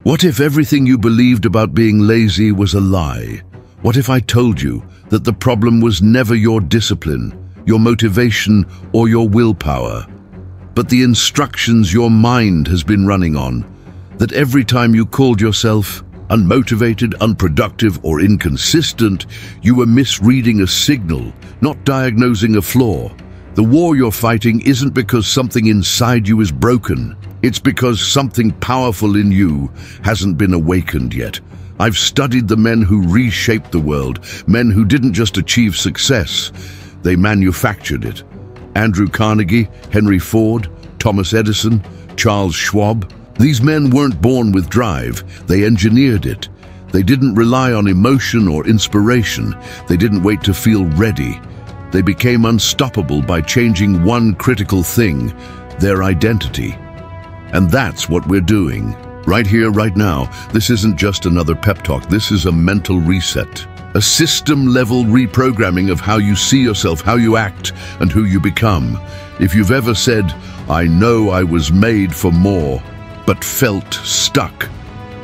What if everything you believed about being lazy was a lie? What if I told you that the problem was never your discipline, your motivation, or your willpower, but the instructions your mind has been running on? That every time you called yourself unmotivated, unproductive, or inconsistent, you were misreading a signal, not diagnosing a flaw. The war you're fighting isn't because something inside you is broken. It's because something powerful in you hasn't been awakened yet. I've studied the men who reshaped the world, men who didn't just achieve success, they manufactured it. Andrew Carnegie, Henry Ford, Thomas Edison, Charles Schwab. These men weren't born with drive, they engineered it. They didn't rely on emotion or inspiration. They didn't wait to feel ready. They became unstoppable by changing one critical thing, their identity. And that's what we're doing. Right here, right now. This isn't just another pep talk. This is a mental reset. A system-level reprogramming of how you see yourself, how you act, and who you become. If you've ever said, "I know I was made for more," but felt stuck.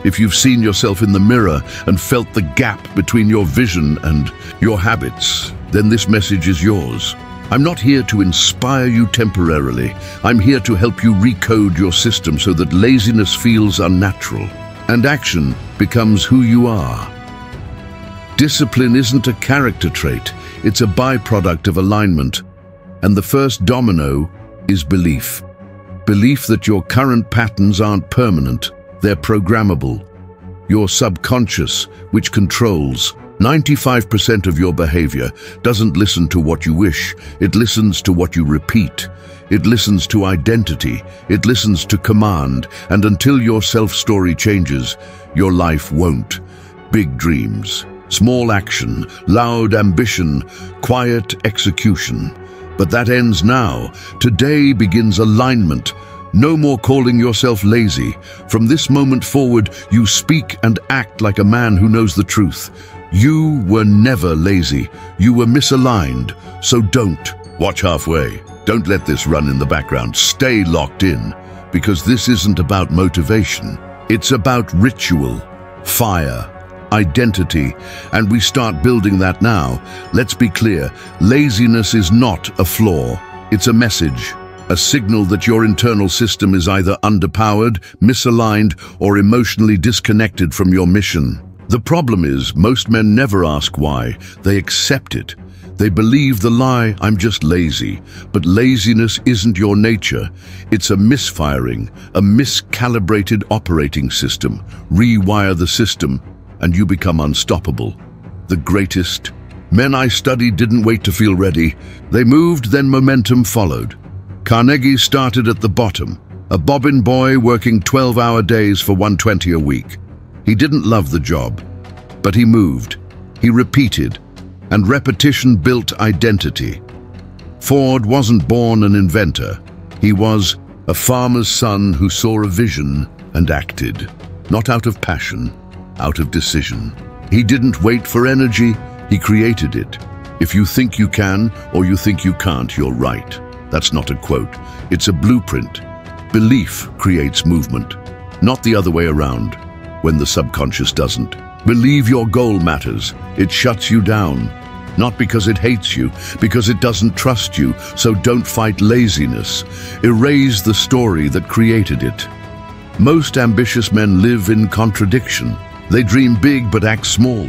If you've seen yourself in the mirror and felt the gap between your vision and your habits, then this message is yours. I'm not here to inspire you temporarily. I'm here to help you recode your system so that laziness feels unnatural and action becomes who you are. Discipline isn't a character trait, it's a byproduct of alignment. And the first domino is belief. Belief that your current patterns aren't permanent, they're programmable. Your subconscious, which controls 95% of your behavior, doesn't listen to what you wish, it listens to what you repeat. It listens to identity, it listens to command, and until your self-story changes, your life won't. Big dreams, small action, loud ambition, quiet execution. But that ends now. Today begins alignment. No more calling yourself lazy. From this moment forward, you speak and act like a man who knows the truth. You were never lazy. You were misaligned. So don't. Watch halfway. Don't let this run in the background. Stay locked in. Because this isn't about motivation. It's about ritual, fire, identity, and we start building that now. Let's be clear. Laziness is not a flaw. It's a message. A signal that your internal system is either underpowered, misaligned, or emotionally disconnected from your mission. The problem is, most men never ask why. They accept it. They believe the lie, "I'm just lazy." But laziness isn't your nature. It's a misfiring, a miscalibrated operating system. Rewire the system, and you become unstoppable. The greatest men I studied didn't wait to feel ready. They moved, then momentum followed. Carnegie started at the bottom, a bobbin boy working 12-hour days for $120 a week. He didn't love the job, but he moved, he repeated, and repetition built identity. Ford wasn't born an inventor. He was a farmer's son who saw a vision and acted, not out of passion, out of decision. He didn't wait for energy, he created it. If you think you can or you think you can't, you're right. That's not a quote, it's a blueprint. Belief creates movement, not the other way around. When the subconscious doesn't. Believe your goal matters. It shuts you down. Not because it hates you, because it doesn't trust you. So don't fight laziness. Erase the story that created it. Most ambitious men live in contradiction. They dream big but act small.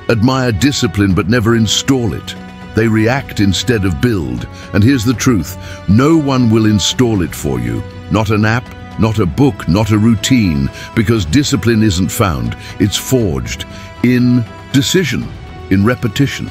Admire discipline but never install it. They react instead of build. And here's the truth. No one will install it for you. Not an app, not a book, not a routine, because discipline isn't found, it's forged in decision, in repetition,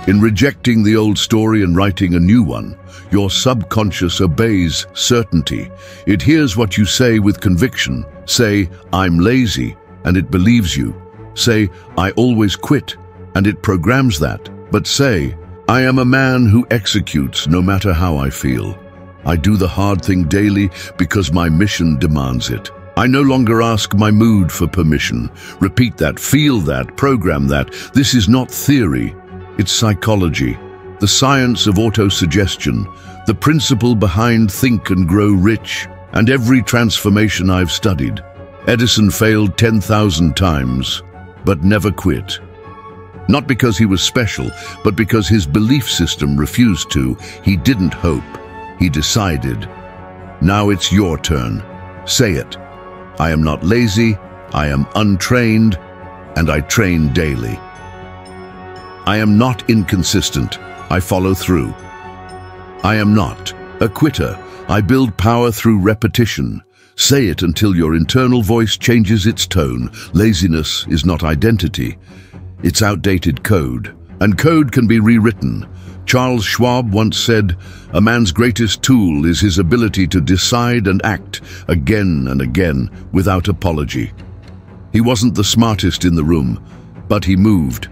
in rejecting the old story and writing a new one. Your subconscious obeys certainty. It hears what you say with conviction. Say, "I'm lazy," and it believes you. Say, "I always quit," and it programs that. But say, "I am a man who executes no matter how I feel. I do the hard thing daily because my mission demands it. I no longer ask my mood for permission." Repeat that, feel that, program that. This is not theory, it's psychology. The science of autosuggestion, the principle behind Think and Grow Rich, and every transformation I've studied. Edison failed 10,000 times, but never quit. Not because he was special, but because his belief system refused to. He didn't hope. He decided. Now it's your turn. Say it. I am not lazy, I am untrained, and I train daily. I am not inconsistent. I follow through. I am not a quitter. I build power through repetition. Say it until your internal voice changes its tone. Laziness is not identity. It's outdated code. And code can be rewritten. Charles Schwab once said, "A man's greatest tool is his ability to decide and act again and again without apology." He wasn't the smartest in the room, but he moved,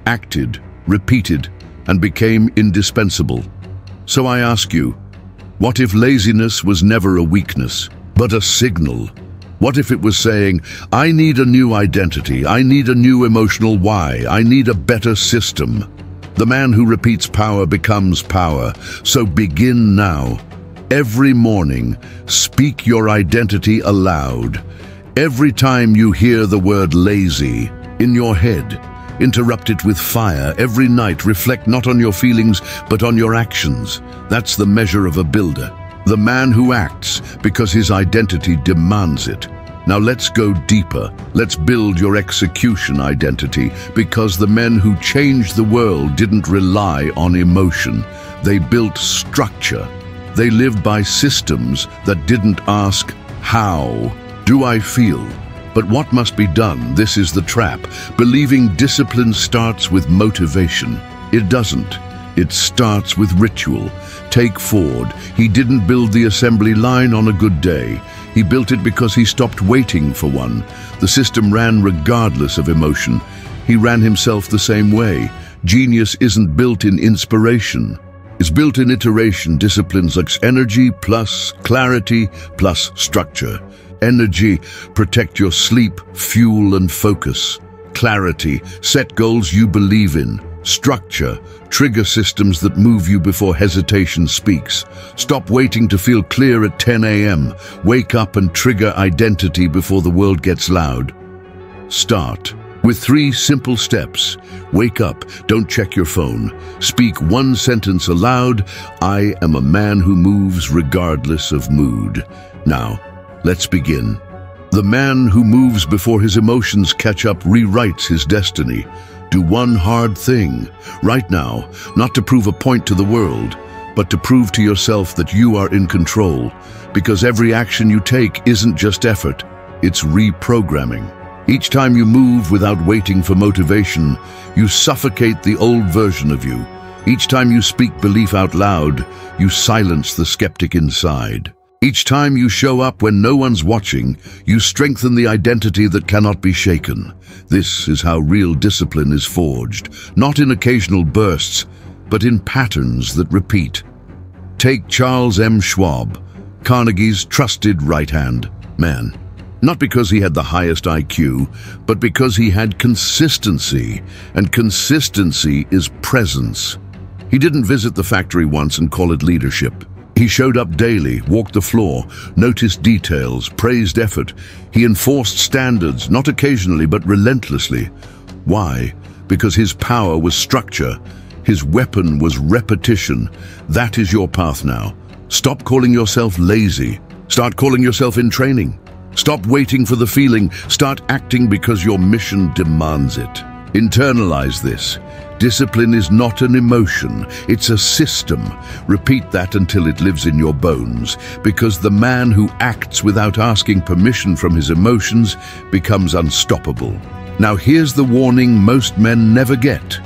acted, repeated, and became indispensable. So I ask you, what if laziness was never a weakness, but a signal? What if it was saying, I need a new identity, I need a new emotional why, I need a better system? The man who repeats power becomes power, so begin now. Every morning, speak your identity aloud. Every time you hear the word lazy in your head, interrupt it with fire. Every night, reflect not on your feelings, but on your actions. That's the measure of a builder. The man who acts because his identity demands it. Now let's go deeper. Let's build your execution identity, because the men who changed the world didn't rely on emotion. They built structure. They lived by systems that didn't ask, how do I feel? But what must be done? This is the trap. Believing discipline starts with motivation. It doesn't. It starts with ritual. Take Ford. He didn't build the assembly line on a good day. He built it because he stopped waiting for one. The system ran regardless of emotion. He ran himself the same way. Genius isn't built in inspiration. It's built in iteration. Disciplines like energy plus clarity plus structure. Energy, protect your sleep, fuel and focus. Clarity, set goals you believe in. Structure, trigger systems that move you before hesitation speaks. Stop waiting to feel clear at 10 a.m. Wake up and trigger identity before the world gets loud. Start with 3 simple steps. Wake up, don't check your phone. Speak one sentence aloud. I am a man who moves regardless of mood. Now, let's begin. The man who moves before his emotions catch up rewrites his destiny. Do one hard thing, right now, not to prove a point to the world, but to prove to yourself that you are in control, because every action you take isn't just effort, it's reprogramming. Each time you move without waiting for motivation, you suffocate the old version of you. Each time you speak belief out loud, you silence the skeptic inside. Each time you show up when no one's watching, you strengthen the identity that cannot be shaken. This is how real discipline is forged, not in occasional bursts, but in patterns that repeat. Take Charles M. Schwab, Carnegie's trusted right-hand man. Not because he had the highest IQ, but because he had consistency, and consistency is presence. He didn't visit the factory once and call it leadership. He showed up daily, walked the floor, noticed details, praised effort. He enforced standards, not occasionally, but relentlessly. Why? Because his power was structure. His weapon was repetition. That is your path now. Stop calling yourself lazy. Start calling yourself in training. Stop waiting for the feeling. Start acting because your mission demands it. Internalize this. Discipline is not an emotion, it's a system. Repeat that until it lives in your bones, because the man who acts without asking permission from his emotions becomes unstoppable. Now here's the warning most men never get.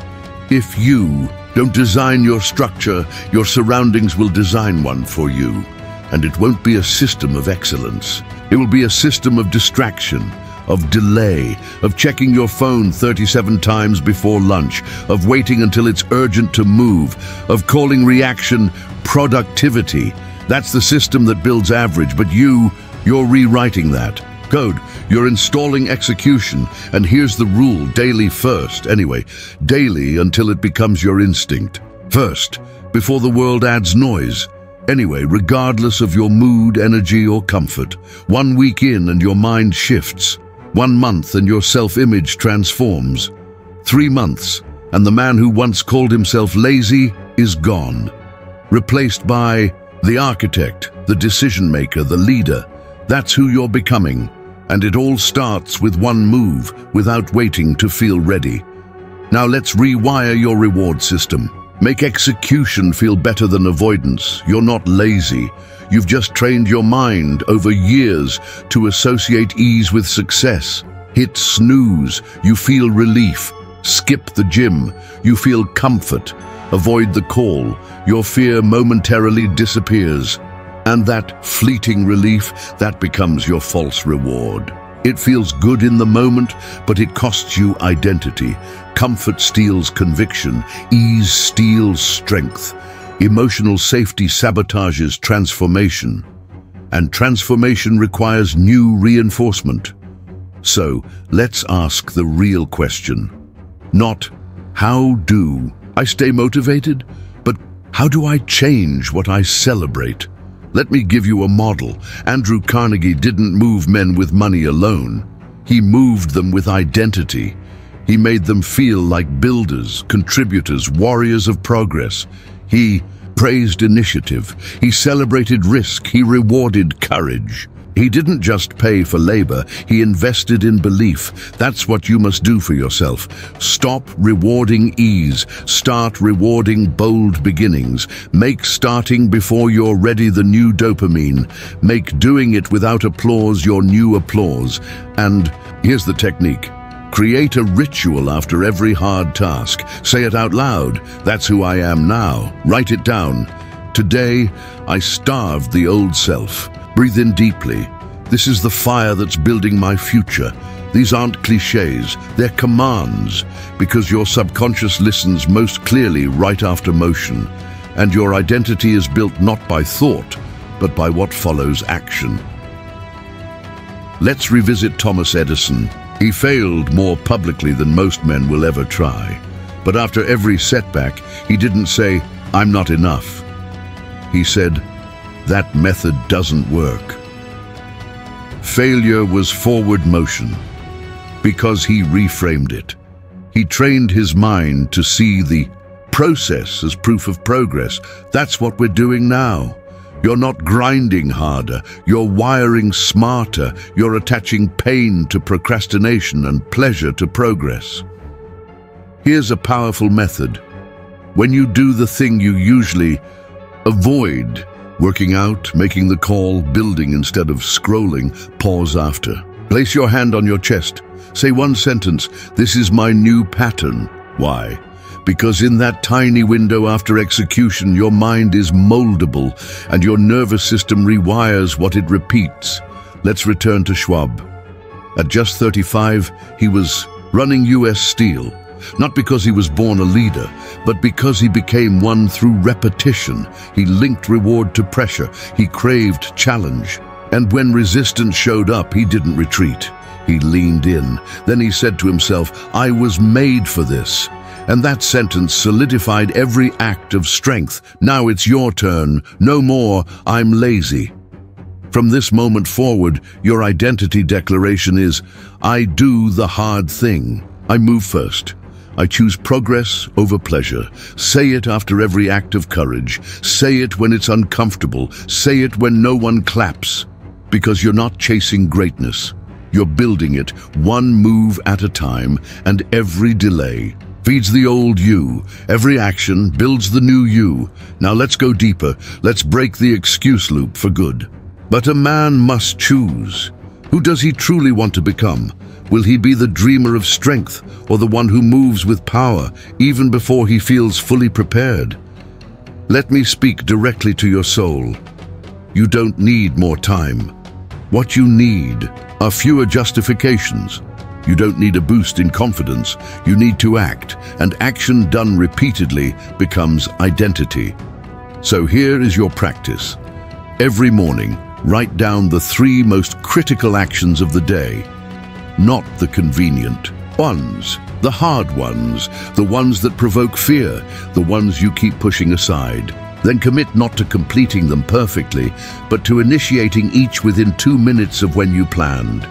If you don't design your structure, your surroundings will design one for you. And it won't be a system of excellence. It will be a system of distraction, of delay, of checking your phone 37 times before lunch, of waiting until it's urgent to move, of calling reaction productivity. That's the system that builds average, but you're rewriting that. Code, you're installing execution, and here's the rule, daily first. Anyway, daily until it becomes your instinct. First, before the world adds noise. Anyway, regardless of your mood, energy, or comfort, 1 week in and your mind shifts. 1 month and your self-image transforms. 3 months and the man who once called himself lazy is gone, replaced by the architect, the decision maker, the leader. That's who you're becoming. And it all starts with one move, without waiting to feel ready. Now let's rewire your reward system. Make execution feel better than avoidance. You're not lazy. You've just trained your mind over years to associate ease with success. Hit snooze, you feel relief. Skip the gym, you feel comfort. Avoid the call, your fear momentarily disappears. And that fleeting relief, that becomes your false reward. It feels good in the moment, but it costs you identity. Comfort steals conviction, ease steals strength. Emotional safety sabotages transformation. And transformation requires new reinforcement. So, let's ask the real question. Not, how do I stay motivated? But how do I change what I celebrate? Let me give you a model. Andrew Carnegie didn't move men with money alone. He moved them with identity. He made them feel like builders, contributors, warriors of progress. He praised initiative. He celebrated risk. He rewarded courage. He didn't just pay for labor, he invested in belief. That's what you must do for yourself. Stop rewarding ease. Start rewarding bold beginnings. Make starting before you're ready the new dopamine. Make doing it without applause your new applause. And here's the technique. Create a ritual after every hard task. Say it out loud. That's who I am now. Write it down. Today, I starved the old self. Breathe in deeply. This is the fire that's building my future. These aren't cliches, they're commands, because your subconscious listens most clearly right after motion, and your identity is built not by thought, but by what follows action. Let's revisit Thomas Edison. He failed more publicly than most men will ever try. But after every setback, he didn't say, "I'm not enough." He said, "That method doesn't work." Failure was forward motion, because he reframed it. He trained his mind to see the process as proof of progress. That's what we're doing now. You're not grinding harder, you're wiring smarter, you're attaching pain to procrastination and pleasure to progress. Here's a powerful method. When you do the thing you usually avoid, working out, making the call, building instead of scrolling, pause after. Place your hand on your chest. Say one sentence, "This is my new pattern." Why? Because in that tiny window after execution, your mind is moldable and your nervous system rewires what it repeats. Let's return to Schwab. At just 35, he was running US Steel. Not because he was born a leader, but because he became one through repetition. He linked reward to pressure. He craved challenge. And when resistance showed up, he didn't retreat. He leaned in. Then he said to himself, "I was made for this." And that sentence solidified every act of strength. Now it's your turn. No more, "I'm lazy." From this moment forward, your identity declaration is, "I do the hard thing. I move first. I choose progress over pleasure." Say it after every act of courage. Say it when it's uncomfortable. Say it when no one claps. Because you're not chasing greatness. You're building it one move at a time, and every delay feeds the old you. Every action builds the new you. Now let's go deeper. Let's break the excuse loop for good. But a man must choose. Who does he truly want to become? Will he be the dreamer of strength, or the one who moves with power, even before he feels fully prepared? Let me speak directly to your soul. You don't need more time. What you need are fewer justifications. You don't need a boost in confidence. You need to act, and action done repeatedly becomes identity. So here is your practice. Every morning, write down the 3 most critical actions of the day. Not the convenient ones, the hard ones, the ones that provoke fear, the ones you keep pushing aside. Then commit not to completing them perfectly, but to initiating each within 2 minutes of when you planned.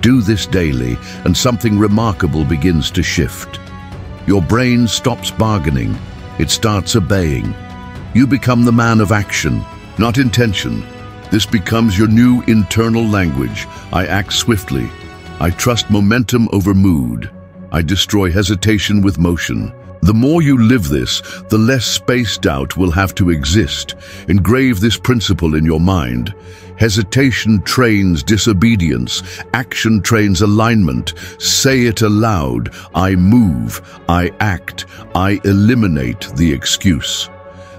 Do this daily, and something remarkable begins to shift. Your brain stops bargaining. It starts obeying. You become the man of action, not intention. This becomes your new internal language. I act swiftly. I trust momentum over mood. I destroy hesitation with motion. The more you live this, the less space doubt will have to exist. Engrave this principle in your mind. Hesitation trains disobedience. Action trains alignment. Say it aloud. I move. I act. I eliminate the excuse.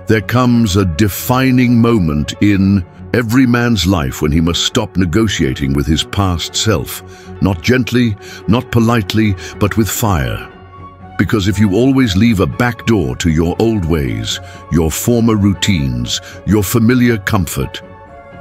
There comes a defining moment in every man's life when he must stop negotiating with his past self. Not gently, not politely, but with fire. Because if you always leave a back door to your old ways, your former routines, your familiar comfort,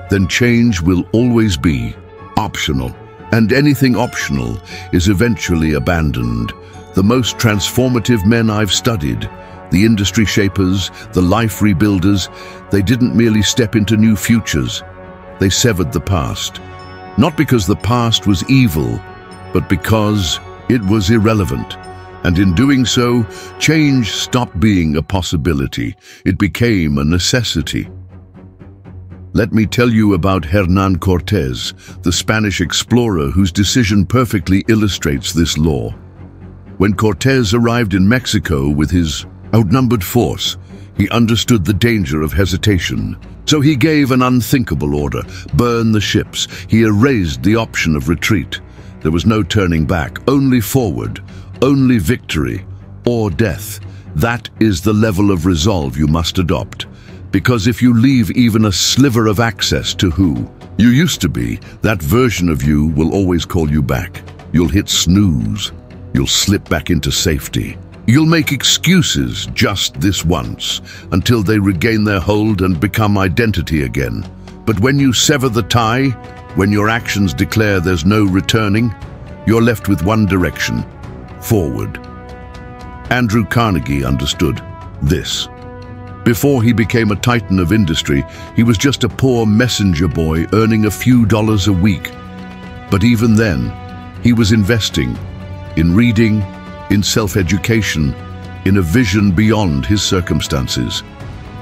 then change will always be optional. And anything optional is eventually abandoned. The most transformative men I've studied, the industry shapers, the life rebuilders, they didn't merely step into new futures. They severed the past. Not because the past was evil, but because it was irrelevant. And in doing so, change stopped being a possibility. It became a necessity. Let me tell you about Hernán Cortés, the Spanish explorer whose decision perfectly illustrates this law. When Cortés arrived in Mexico with his outnumbered force, he understood the danger of hesitation. So he gave an unthinkable order: burn the ships. He erased the option of retreat. There was no turning back, only forward. Only victory or death. That is the level of resolve you must adopt. Because if you leave even a sliver of access to who you used to be, that version of you will always call you back. You'll hit snooze. You'll slip back into safety. You'll make excuses just this once, until they regain their hold and become identity again. But when you sever the tie, when your actions declare there's no returning, you're left with one direction: forward. Andrew Carnegie understood this. Before he became a titan of industry, he was just a poor messenger boy earning a few dollars a week. But even then, he was investing in reading, in self-education, in a vision beyond his circumstances.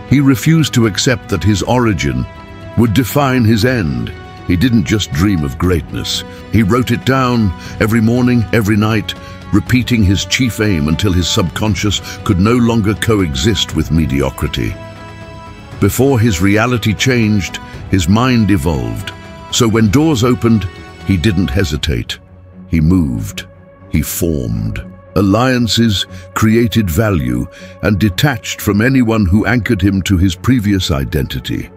He refused to accept that his origin would define his end. He didn't just dream of greatness. He wrote it down every morning, every night, repeating his chief aim until his subconscious could no longer coexist with mediocrity. Before his reality changed, his mind evolved. So when doors opened, he didn't hesitate. He moved. He formed. Alliances created value and detached from anyone who anchored him to his previous identity.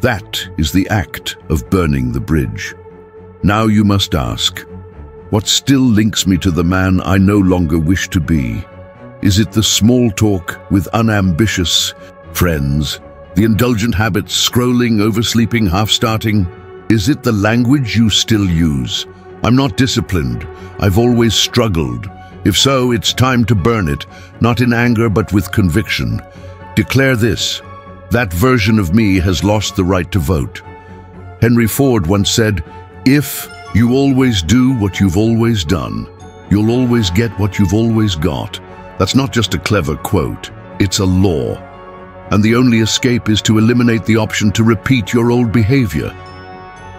That is the act of burning the bridge. Now you must ask, what still links me to the man I no longer wish to be? Is it the small talk with unambitious friends, the indulgent habits, scrolling, oversleeping, half-starting? Is it the language you still use? I'm not disciplined. I've always struggled. If so, it's time to burn it, not in anger but with conviction. Declare this: that version of me has lost the right to vote. Henry Ford once said, "If you always do what you've always done, you'll always get what you've always got." That's not just a clever quote, it's a law. And the only escape is to eliminate the option to repeat your old behavior.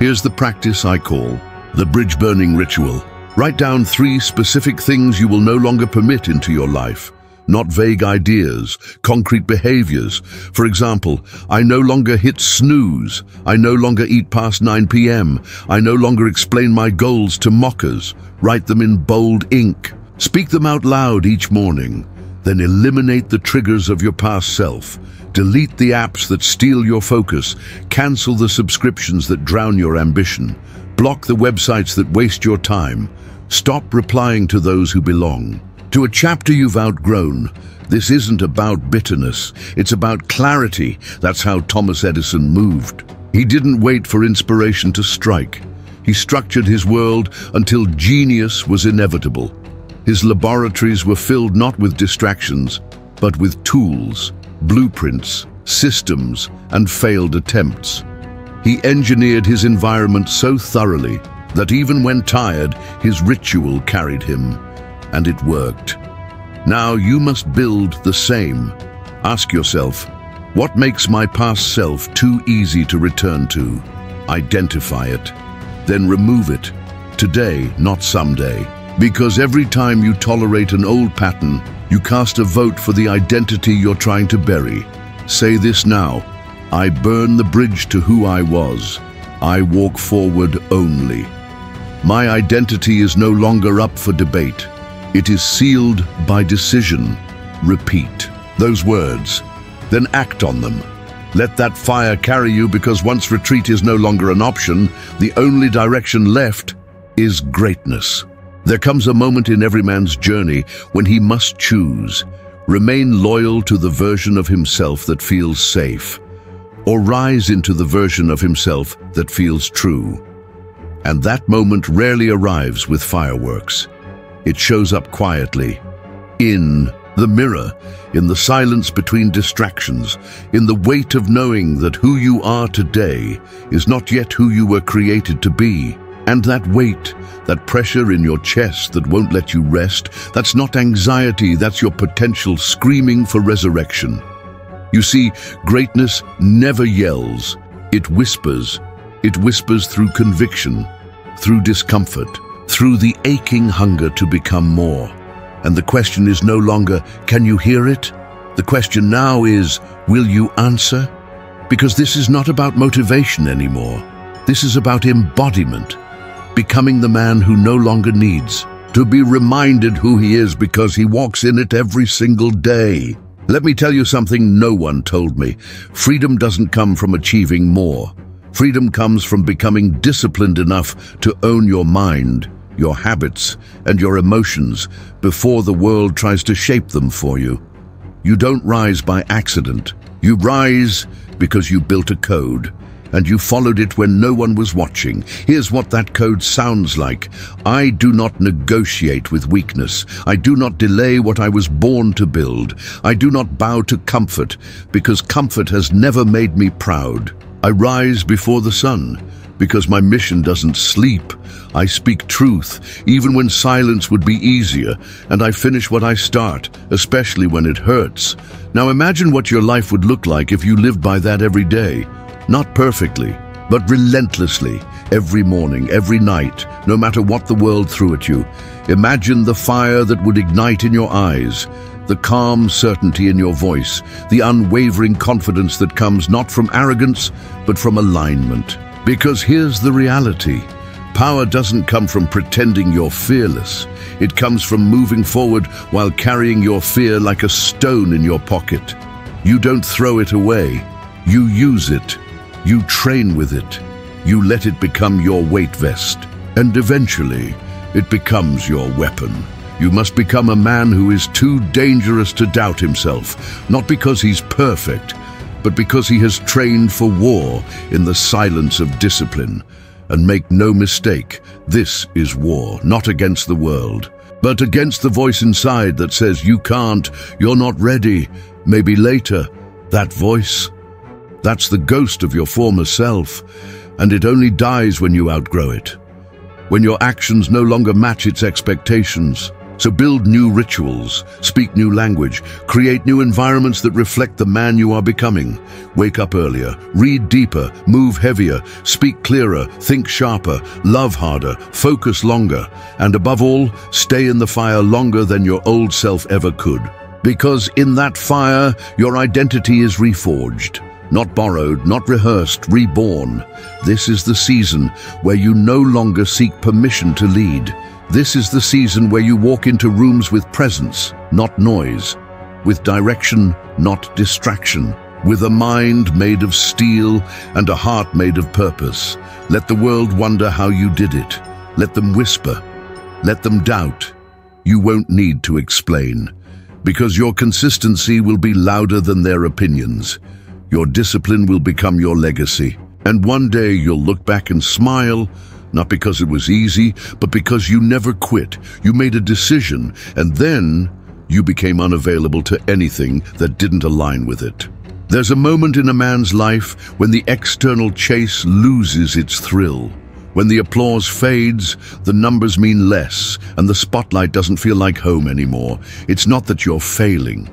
Here's the practice I call the bridge burning ritual. Write down 3 specific things you will no longer permit into your life. Not vague ideas, concrete behaviors. For example, I no longer hit snooze. I no longer eat past 9 p.m. I no longer explain my goals to mockers. Write them in bold ink. Speak them out loud each morning. Then eliminate the triggers of your past self. Delete the apps that steal your focus. Cancel the subscriptions that drown your ambition. Block the websites that waste your time. Stop replying to those who belong to a chapter you've outgrown. This isn't about bitterness, it's about clarity. That's how Thomas Edison moved. He didn't wait for inspiration to strike. He structured his world until genius was inevitable. His laboratories were filled not with distractions, but with tools, blueprints, systems, and failed attempts. He engineered his environment so thoroughly that even when tired, his ritual carried him, and it worked. Now you must build the same. Ask yourself, what makes my past self too easy to return to? Identify it, then remove it. Today, not someday. Because every time you tolerate an old pattern, you cast a vote for the identity you're trying to bury. Say this now: I burn the bridge to who I was. I walk forward only. My identity is no longer up for debate. It is sealed by decision. Repeat those words, then act on them. Let that fire carry you, because once retreat is no longer an option, the only direction left is greatness. There comes a moment in every man's journey when he must choose: remain loyal to the version of himself that feels safe, or rise into the version of himself that feels true. And that moment rarely arrives with fireworks. It shows up quietly, in the mirror, in the silence between distractions, in the weight of knowing that who you are today is not yet who you were created to be. And that weight, that pressure in your chest that won't let you rest, that's not anxiety, that's your potential screaming for resurrection. You see, greatness never yells. It whispers. It whispers through conviction, through discomfort, through the aching hunger to become more. And the question is no longer, can you hear it? The question now is, will you answer? Because this is not about motivation anymore. This is about embodiment. Becoming the man who no longer needs to be reminded who he is, because he walks in it every single day. Let me tell you something no one told me. Freedom doesn't come from achieving more. Freedom comes from becoming disciplined enough to own your mind, your habits, and your emotions before the world tries to shape them for you. You don't rise by accident. You rise because you built a code, and you followed it when no one was watching. Here's what that code sounds like. I do not negotiate with weakness. I do not delay what I was born to build. I do not bow to comfort, because comfort has never made me proud. I rise before the sun, because my mission doesn't sleep. I speak truth, even when silence would be easier, and I finish what I start, especially when it hurts. Now imagine what your life would look like if you lived by that every day. Not perfectly, but relentlessly, every morning, every night, no matter what the world threw at you. Imagine the fire that would ignite in your eyes, the calm certainty in your voice, the unwavering confidence that comes not from arrogance, but from alignment. Because here's the reality. Power doesn't come from pretending you're fearless. It comes from moving forward while carrying your fear like a stone in your pocket. You don't throw it away. You use it. You train with it. You let it become your weight vest. And eventually, it becomes your weapon. You must become a man who is too dangerous to doubt himself, not because he's perfect, but because he has trained for war in the silence of discipline. And make no mistake, this is war, not against the world, but against the voice inside that says you can't, you're not ready, maybe later. That voice, that's the ghost of your former self, and it only dies when you outgrow it, when your actions no longer match its expectations. So build new rituals, speak new language, create new environments that reflect the man you are becoming. Wake up earlier, read deeper, move heavier, speak clearer, think sharper, love harder, focus longer, and above all, stay in the fire longer than your old self ever could. Because in that fire, your identity is reforged. Not borrowed, not rehearsed, reborn. This is the season where you no longer seek permission to lead. This is the season where you walk into rooms with presence, not noise, with direction, not distraction, with a mind made of steel and a heart made of purpose. Let the world wonder how you did it. Let them whisper. Let them doubt. You won't need to explain, because your consistency will be louder than their opinions. Your discipline will become your legacy. And one day you'll look back and smile, not because it was easy, but because you never quit. You made a decision, and then you became unavailable to anything that didn't align with it. There's a moment in a man's life when the external chase loses its thrill. When the applause fades, the numbers mean less, and the spotlight doesn't feel like home anymore. It's not that you're failing.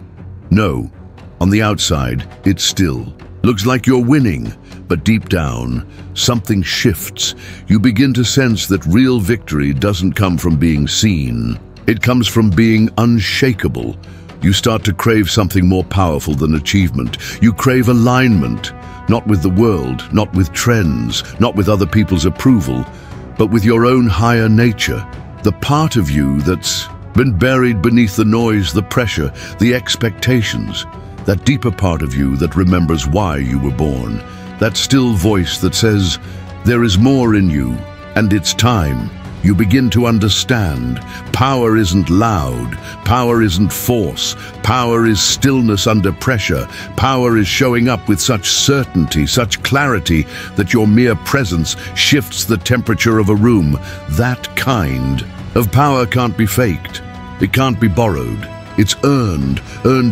No, on the outside, it still looks like you're winning, but deep down, something shifts. You begin to sense that real victory doesn't come from being seen. It comes from being unshakable. You start to crave something more powerful than achievement. You crave alignment, not with the world, not with trends, not with other people's approval, but with your own higher nature, the part of you that's been buried beneath the noise, the pressure, the expectations, that deeper part of you that remembers why you were born, that still voice that says, there is more in you, and it's time. You begin to understand. Power isn't loud. Power isn't force. Power is stillness under pressure. Power is showing up with such certainty, such clarity, that your mere presence shifts the temperature of a room. That kind of power can't be faked. It can't be borrowed. It's earned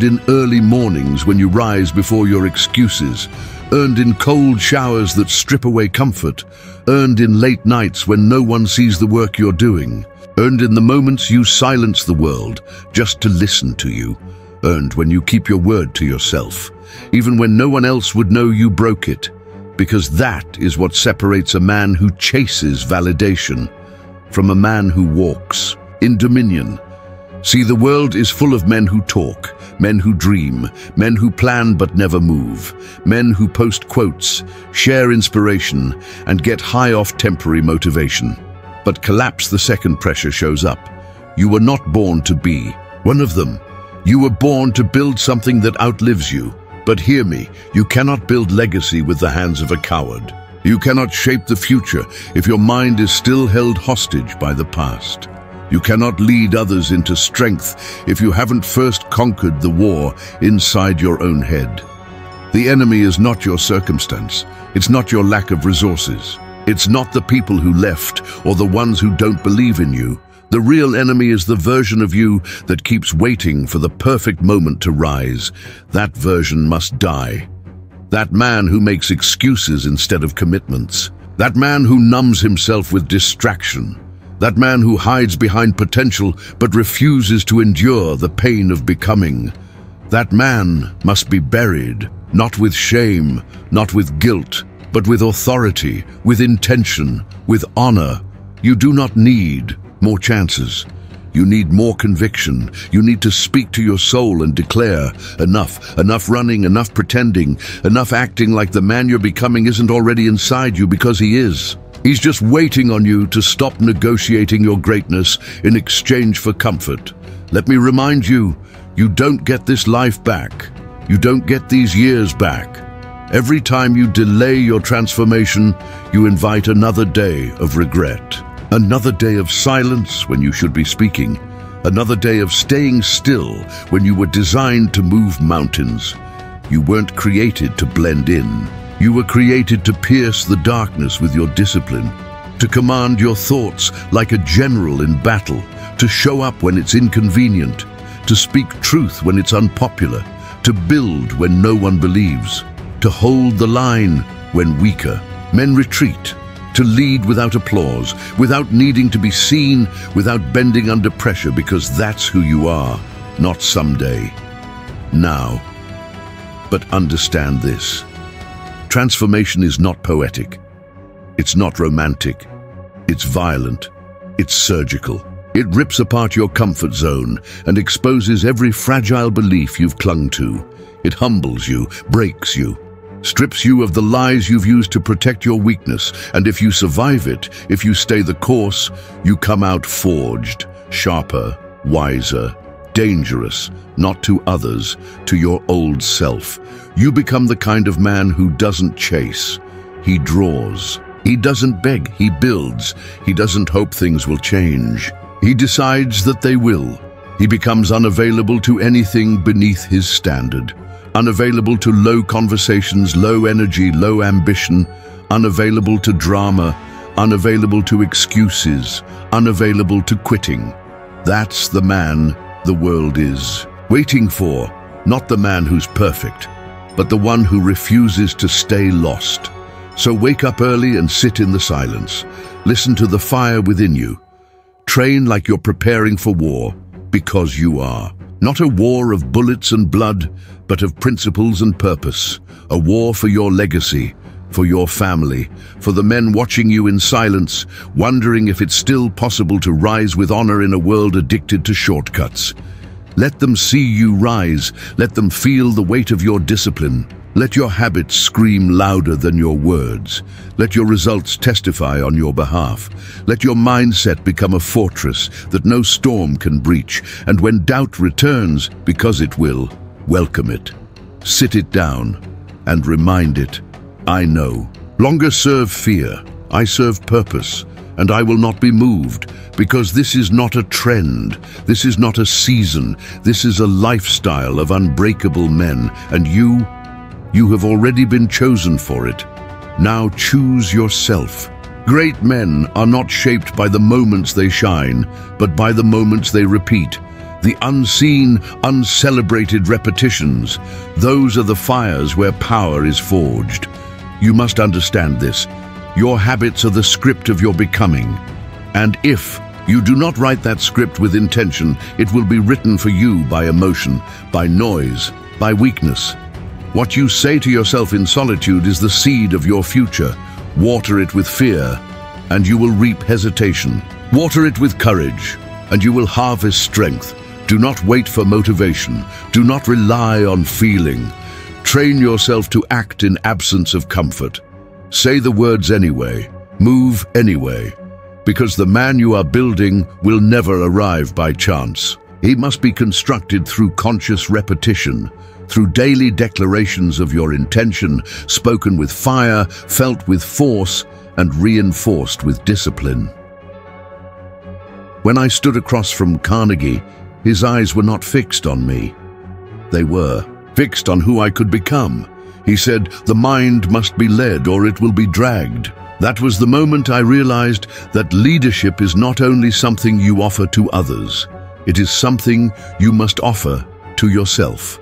in early mornings when you rise before your excuses, earned in cold showers that strip away comfort, earned in late nights when no one sees the work you're doing, earned in the moments you silence the world just to listen to you, earned when you keep your word to yourself, even when no one else would know you broke it, because that is what separates a man who chases validation from a man who walks in dominion. See, the world is full of men who talk, men who dream, men who plan but never move, men who post quotes, share inspiration, and get high off temporary motivation. But collapse the second pressure shows up. You were not born to be one of them. You were born to build something that outlives you. But hear me, you cannot build legacy with the hands of a coward. You cannot shape the future if your mind is still held hostage by the past. You cannot lead others into strength if you haven't first conquered the war inside your own head. The enemy is not your circumstance. It's not your lack of resources. It's not the people who left or the ones who don't believe in you. The real enemy is the version of you that keeps waiting for the perfect moment to rise. That version must die. That man who makes excuses instead of commitments. That man who numbs himself with distraction. That man who hides behind potential but refuses to endure the pain of becoming. That man must be buried, not with shame, not with guilt, but with authority, with intention, with honor. You do not need more chances. You need more conviction. You need to speak to your soul and declare, enough running, enough pretending, enough acting like the man you're becoming isn't already inside you, because he is. He's just waiting on you to stop negotiating your greatness in exchange for comfort. Let me remind you, you don't get this life back. You don't get these years back. Every time you delay your transformation, you invite another day of regret. Another day of silence when you should be speaking. Another day of staying still when you were designed to move mountains. You weren't created to blend in. You were created to pierce the darkness with your discipline, to command your thoughts like a general in battle, to show up when it's inconvenient, to speak truth when it's unpopular, to build when no one believes, to hold the line when weaker men retreat, to lead without applause, without needing to be seen, without bending under pressure, because that's who you are, not someday, now. But understand this. Transformation is not poetic. It's not romantic. It's violent. It's surgical. It rips apart your comfort zone and exposes every fragile belief you've clung to. It humbles you, breaks you, strips you of the lies you've used to protect your weakness, and if you survive it, if you stay the course, you come out forged, sharper, wiser, dangerous, not to others, to your old self. You become the kind of man who doesn't chase, he draws. He doesn't beg, he builds. He doesn't hope things will change. He decides that they will. He becomes unavailable to anything beneath his standard. Unavailable to low conversations, low energy, low ambition. Unavailable to drama. Unavailable to excuses. Unavailable to quitting. That's the man the world is waiting for, not the man who's perfect, but the one who refuses to stay lost. So wake up early and sit in the silence. Listen to the fire within you. Train like you're preparing for war, because you are. Not a war of bullets and blood, but of principles and purpose. A war for your legacy, for your family, for the men watching you in silence, wondering if it's still possible to rise with honor in a world addicted to shortcuts. Let them see you rise. Let them feel the weight of your discipline. Let your habits scream louder than your words. Let your results testify on your behalf. Let your mindset become a fortress that no storm can breach. And when doubt returns, because it will, welcome it. Sit it down and remind it, I know. Longer serve fear, I serve purpose, and I will not be moved, because this is not a trend, this is not a season, this is a lifestyle of unbreakable men, and you have already been chosen for it. Now choose yourself. Great men are not shaped by the moments they shine, but by the moments they repeat. The unseen, uncelebrated repetitions, those are the fires where power is forged. You must understand this. Your habits are the script of your becoming. And if you do not write that script with intention, it will be written for you by emotion, by noise, by weakness. What you say to yourself in solitude is the seed of your future. Water it with fear, and you will reap hesitation. Water it with courage, and you will harvest strength. Do not wait for motivation. Do not rely on feeling. Train yourself to act in absence of comfort. Say the words anyway. Move anyway. Because the man you are building will never arrive by chance. He must be constructed through conscious repetition, through daily declarations of your intention, spoken with fire, felt with force, and reinforced with discipline. When I stood across from Carnegie, his eyes were not fixed on me. They were fixed on who I could become. He said, "The mind must be led or it will be dragged." That was the moment I realized that leadership is not only something you offer to others, it is something you must offer to yourself.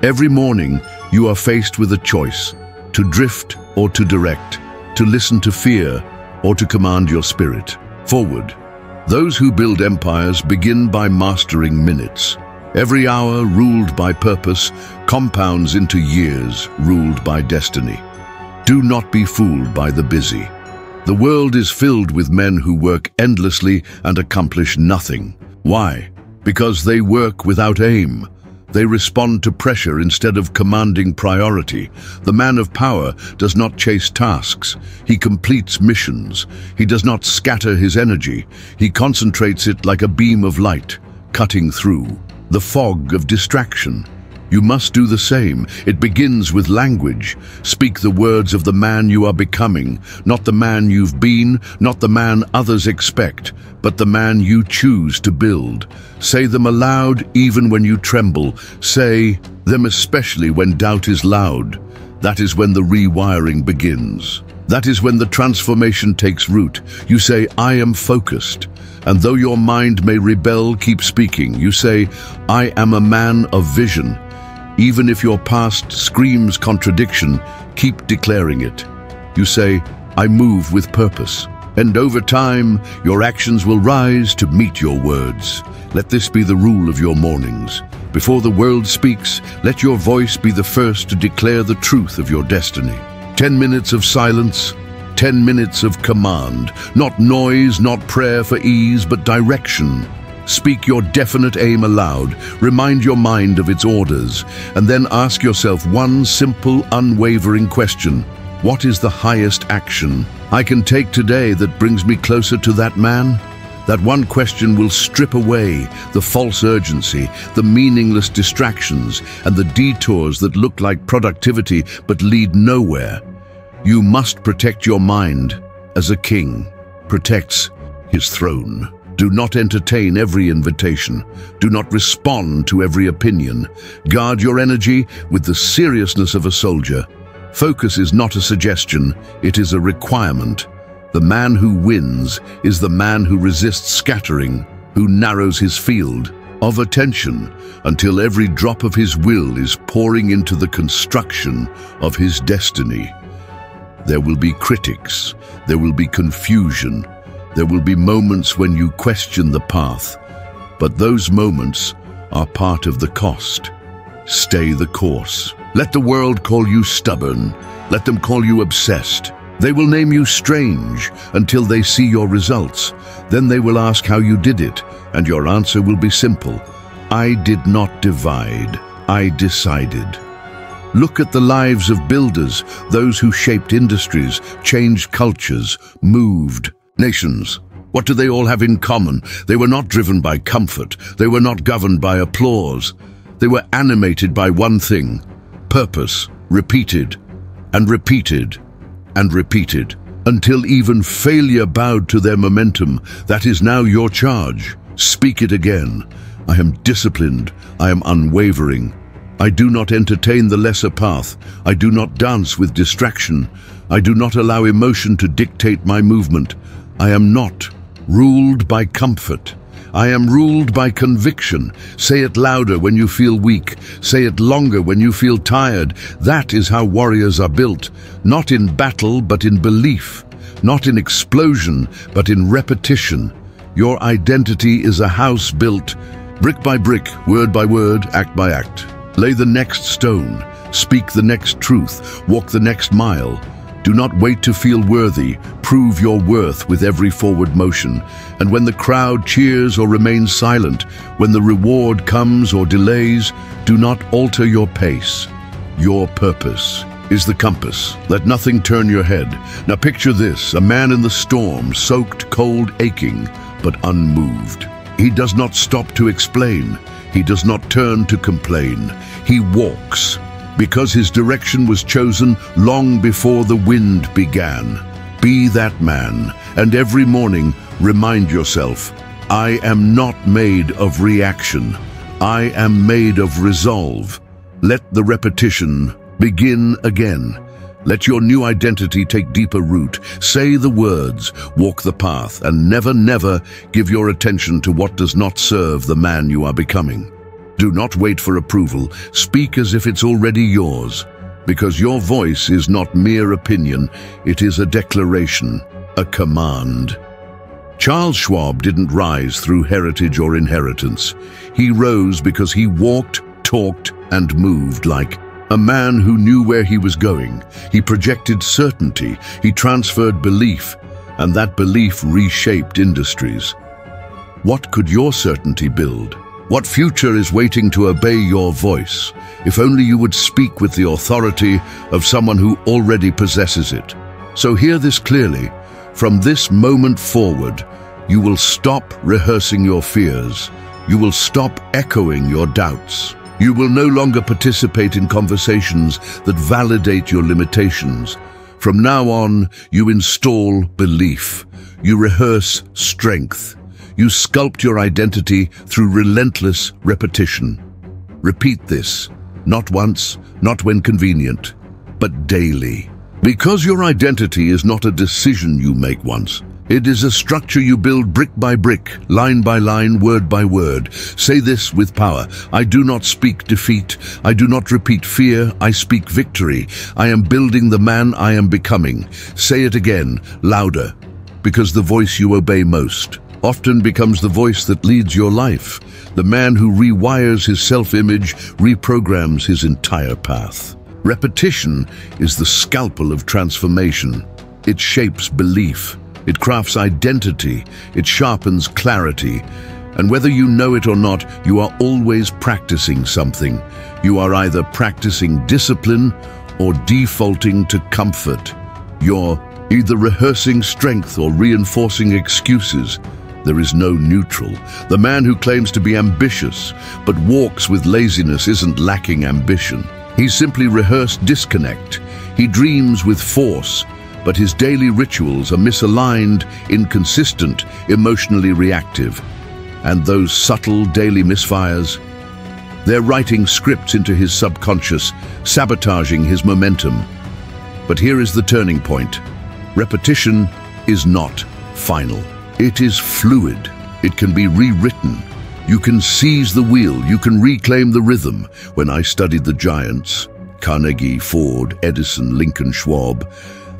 Every morning, you are faced with a choice, to drift or to direct, to listen to fear or to command your spirit forward. Those who build empires begin by mastering minutes. Every hour ruled by purpose compounds into years ruled by destiny. Do not be fooled by the busy. The world is filled with men who work endlessly and accomplish nothing. Why? Because they work without aim. They respond to pressure instead of commanding priority. The man of power does not chase tasks. He completes missions. He does not scatter his energy. He concentrates it like a beam of light, cutting through the fog of distraction. You must do the same. It begins with language. Speak the words of the man you are becoming, not the man you've been, not the man others expect, but the man you choose to build. Say them aloud even when you tremble. Say them especially when doubt is loud. That is when the rewiring begins. That is when the transformation takes root. You say, "I am focused." And though your mind may rebel, keep speaking. You say, "I am a man of vision." Even if your past screams contradiction, keep declaring it. You say, "I move with purpose." And over time, your actions will rise to meet your words. Let this be the rule of your mornings. Before the world speaks, let your voice be the first to declare the truth of your destiny. 10 minutes of silence, 10 minutes of command. Not noise, not prayer for ease, but direction. Speak your definite aim aloud, remind your mind of its orders, and then ask yourself one simple, unwavering question. What is the highest action I can take today that brings me closer to that man? That one question will strip away the false urgency, the meaningless distractions, and the detours that look like productivity but lead nowhere. You must protect your mind as a king protects his throne. Do not entertain every invitation. Do not respond to every opinion. Guard your energy with the seriousness of a soldier. Focus is not a suggestion, it is a requirement. The man who wins is the man who resists scattering, who narrows his field, of attention, until every drop of his will is pouring into the construction of his destiny. There will be critics, there will be confusion, there will be moments when you question the path, but those moments are part of the cost. Stay the course. Let the world call you stubborn, let them call you obsessed. They will name you strange until they see your results. Then they will ask how you did it, and your answer will be simple. I did not divide, I decided. Look at the lives of builders, those who shaped industries, changed cultures, moved nations. What do they all have in common? They were not driven by comfort. They were not governed by applause. They were animated by one thing: purpose, repeated and repeated and repeated, until even failure bowed to their momentum. That is now your charge. Speak it again. I am disciplined. I am unwavering. I do not entertain the lesser path. I do not dance with distraction. I do not allow emotion to dictate my movement. I am not ruled by comfort. I am ruled by conviction. Say it louder when you feel weak. Say it longer when you feel tired. That is how warriors are built. Not in battle, but in belief. Not in explosion, but in repetition. Your identity is a house built brick by brick, word by word, act by act. Lay the next stone. Speak the next truth. Walk the next mile. Do not wait to feel worthy. Prove your worth with every forward motion. And when the crowd cheers or remains silent, when the reward comes or delays, do not alter your pace. Your purpose is the compass. Let nothing turn your head. Now picture this: a man in the storm, soaked, cold, aching, but unmoved. He does not stop to explain. He does not turn to complain. He walks, because his direction was chosen long before the wind began. Be that man, and every morning remind yourself, I am not made of reaction. I am made of resolve. Let the repetition begin again. Let your new identity take deeper root. Say the words, walk the path, and never, never give your attention to what does not serve the man you are becoming. Do not wait for approval. Speak as if it's already yours, because your voice is not mere opinion. It is a declaration, a command. Charles Schwab didn't rise through heritage or inheritance. He rose because he walked, talked, and moved like a man who knew where he was going. He projected certainty. He transferred belief, and that belief reshaped industries. What could your certainty build? What future is waiting to obey your voice? If only you would speak with the authority of someone who already possesses it. So hear this clearly. From this moment forward, you will stop rehearsing your fears. You will stop echoing your doubts. You will no longer participate in conversations that validate your limitations. From now on, you install belief. You rehearse strength. You sculpt your identity through relentless repetition. Repeat this, not once, not when convenient, but daily. Because your identity is not a decision you make once. It is a structure you build brick by brick, line by line, word by word. Say this with power. I do not speak defeat. I do not repeat fear. I speak victory. I am building the man I am becoming. Say it again, louder, because the voice you obey most often becomes the voice that leads your life. The man who rewires his self-image reprograms his entire path. Repetition is the scalpel of transformation. It shapes belief. It crafts identity. It sharpens clarity. And whether you know it or not, you are always practicing something. You are either practicing discipline or defaulting to comfort. You're either rehearsing strength or reinforcing excuses. There is no neutral. The man who claims to be ambitious but walks with laziness isn't lacking ambition. He's simply rehearsed disconnect. He dreams with force, but his daily rituals are misaligned, inconsistent, emotionally reactive. And those subtle daily misfires, they're writing scripts into his subconscious, sabotaging his momentum. But here is the turning point. Repetition is not final. It is fluid. It can be rewritten. You can seize the wheel, you can reclaim the rhythm. When I studied the giants, Carnegie, Ford, Edison, Lincoln, Schwab,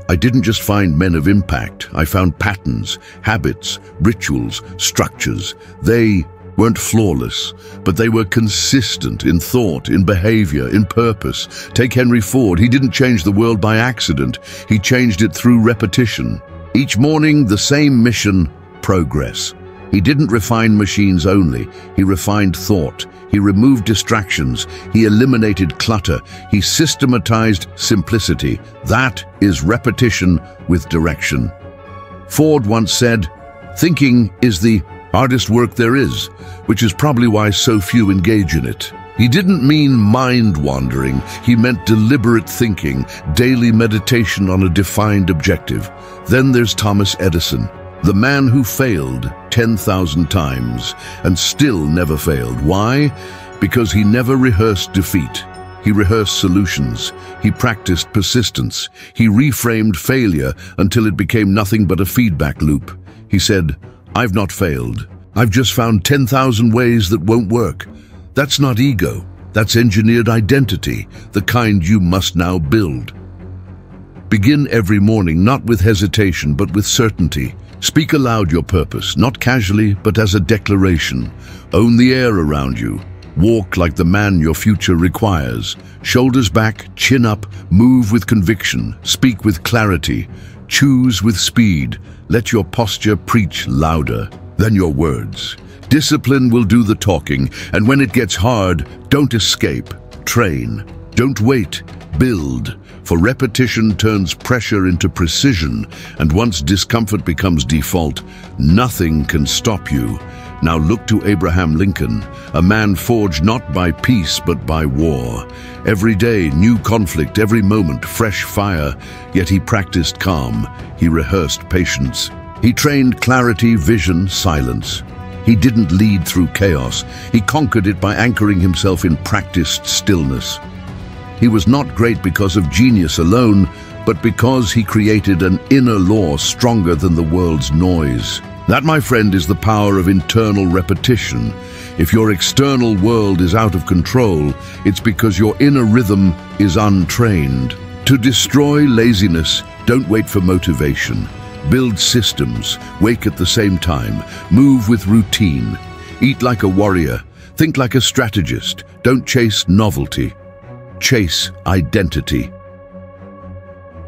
I didn't just find men of impact. I found patterns, habits, rituals, structures. They weren't flawless, but they were consistent in thought, in behavior, in purpose. Take Henry Ford. He didn't change the world by accident. He changed it through repetition. Each morning, the same mission: progress. He didn't refine machines only. He refined thought. He removed distractions. He eliminated clutter. He systematized simplicity. That is repetition with direction. Ford once said, "Thinking is the hardest work there is," which is probably why so few engage in it. He didn't mean mind-wandering. He meant deliberate thinking, daily meditation on a defined objective. Then there's Thomas Edison, the man who failed 10,000 times and still never failed. Why? Because he never rehearsed defeat. He rehearsed solutions. He practiced persistence. He reframed failure until it became nothing but a feedback loop. He said, "I've not failed. I've just found 10,000 ways that won't work." That's not ego. That's engineered identity, the kind you must now build. Begin every morning not with hesitation but with certainty. Speak aloud your purpose, not casually but as a declaration. Own the air around you. Walk like the man your future requires. Shoulders back, chin up, move with conviction, speak with clarity, choose with speed. Let your posture preach louder than your words. Discipline will do the talking, and when it gets hard, don't escape. Train. Don't wait. Build. For repetition turns pressure into precision, and once discomfort becomes default, nothing can stop you. Now look to Abraham Lincoln, a man forged not by peace but by war. Every day, new conflict, every moment, fresh fire, yet he practiced calm. He rehearsed patience. He trained clarity, vision, silence. He didn't lead through chaos. He conquered it by anchoring himself in practiced stillness. He was not great because of genius alone, but because he created an inner law stronger than the world's noise. That, my friend, is the power of internal repetition. If your external world is out of control, it's because your inner rhythm is untrained. To destroy laziness, don't wait for motivation. Build systems, wake at the same time, move with routine. Eat like a warrior, think like a strategist. Don't chase novelty. Chase identity.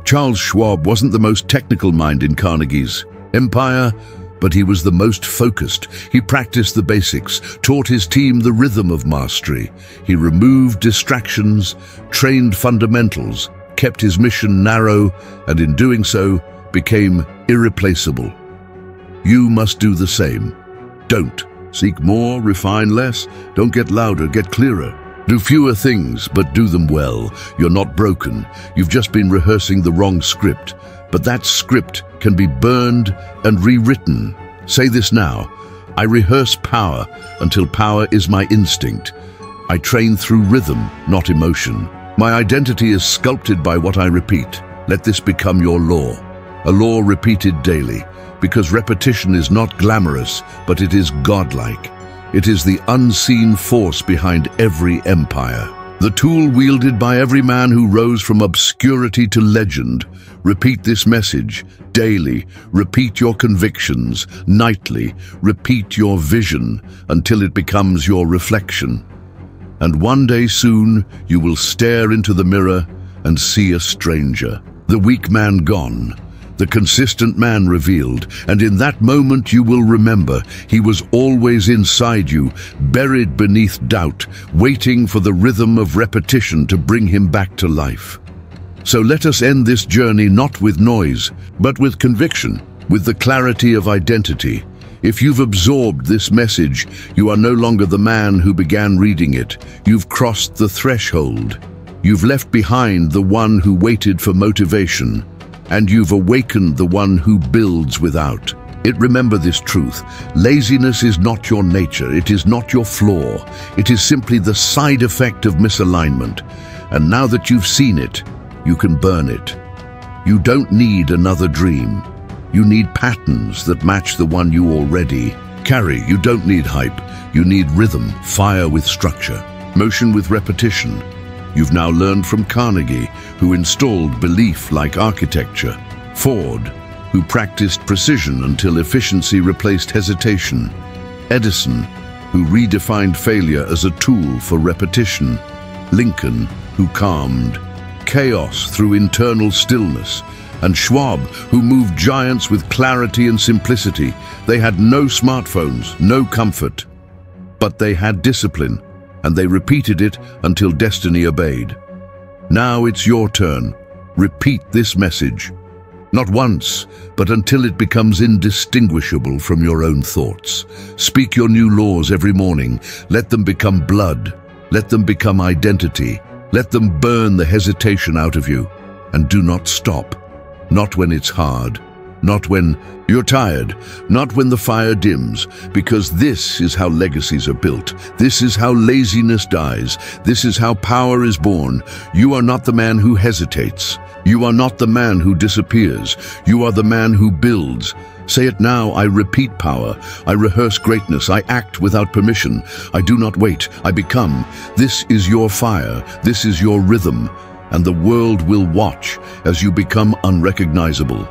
Charles Schwab wasn't the most technical mind in Carnegie's empire, but he was the most focused. He practiced the basics, taught his team the rhythm of mastery. He removed distractions, trained fundamentals, kept his mission narrow, and in doing so, became irreplaceable. You must do the same. Don't seek more, refine less. Don't get louder, get clearer. Do fewer things, but do them well. You're not broken. You've just been rehearsing the wrong script. But that script can be burned and rewritten. Say this now. I rehearse power until power is my instinct. I train through rhythm, not emotion. My identity is sculpted by what I repeat. Let this become your law. A law repeated daily, because repetition is not glamorous, but it is godlike. It is the unseen force behind every empire. The tool wielded by every man who rose from obscurity to legend. Repeat this message daily. Repeat your convictions nightly. Repeat your vision until it becomes your reflection. And one day soon, you will stare into the mirror and see a stranger. The weak man gone. The consistent man revealed, and in that moment you will remember he was always inside you, buried beneath doubt, waiting for the rhythm of repetition to bring him back to life. So let us end this journey not with noise, but with conviction, with the clarity of identity. If you've absorbed this message, you are no longer the man who began reading it. You've crossed the threshold. You've left behind the one who waited for motivation. And you've awakened the one who builds without it. Remember this truth. Laziness is not your nature. It is not your flaw. It is simply the side effect of misalignment. And now that you've seen it, you can burn it. You don't need another dream. You need patterns that match the one you already carry. You don't need hype. You need rhythm, fire with structure, motion with repetition. You've now learned from Carnegie, who installed belief like architecture, Ford, who practiced precision until efficiency replaced hesitation, Edison, who redefined failure as a tool for repetition, Lincoln, who calmed chaos through internal stillness, and Schwab, who moved giants with clarity and simplicity. They had no smartphones, no comfort, but they had discipline, and they repeated it until destiny obeyed. Now it's your turn. Repeat this message. Not once, but until it becomes indistinguishable from your own thoughts. Speak your new laws every morning. Let them become blood. Let them become identity. Let them burn the hesitation out of you. And do not stop. Not when it's hard. Not when you're tired. Not when the fire dims. Because this is how legacies are built. This is how laziness dies. This is how power is born. You are not the man who hesitates. You are not the man who disappears. You are the man who builds. Say it now. I repeat power. I rehearse greatness. I act without permission. I do not wait. I become. This is your fire. This is your rhythm. And the world will watch as you become unrecognizable.